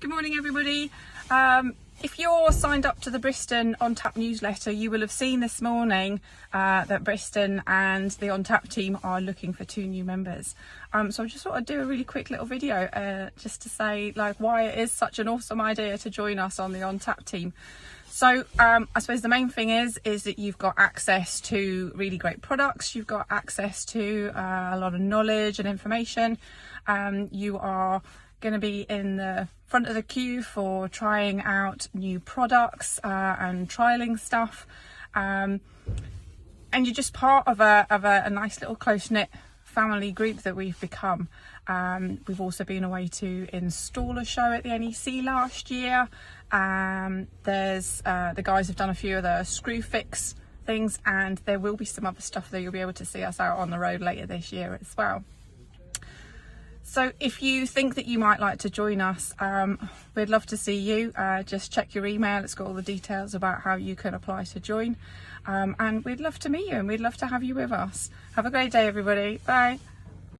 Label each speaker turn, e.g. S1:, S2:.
S1: Good morning, everybody. If you're signed up to the Bristan On Tap newsletter, you will have seen this morning that Bristan and the On Tap team are looking for 2 new members. So I just thought I'd do a really quick little video just to say why it is such an awesome idea to join us on the On Tap team. So I suppose the main thing is that you've got access to really great products, you've got access to a lot of knowledge and information. You are going to be in the front of the queue for trying out new products and trialing stuff, and you're just part of a nice little close-knit family group that we've become. We've also been away to install a show at the NEC last year. There's the guys have done a few of the screw fix things, and there will be some other stuff that you'll be able to see us out on the road later this year as well. So if you think that you might like to join us, we'd love to see you. Just check your email, it's got all the details about how you can apply to join. And we'd love to meet you and we'd love to have you with us. Have a great day, everybody. Bye.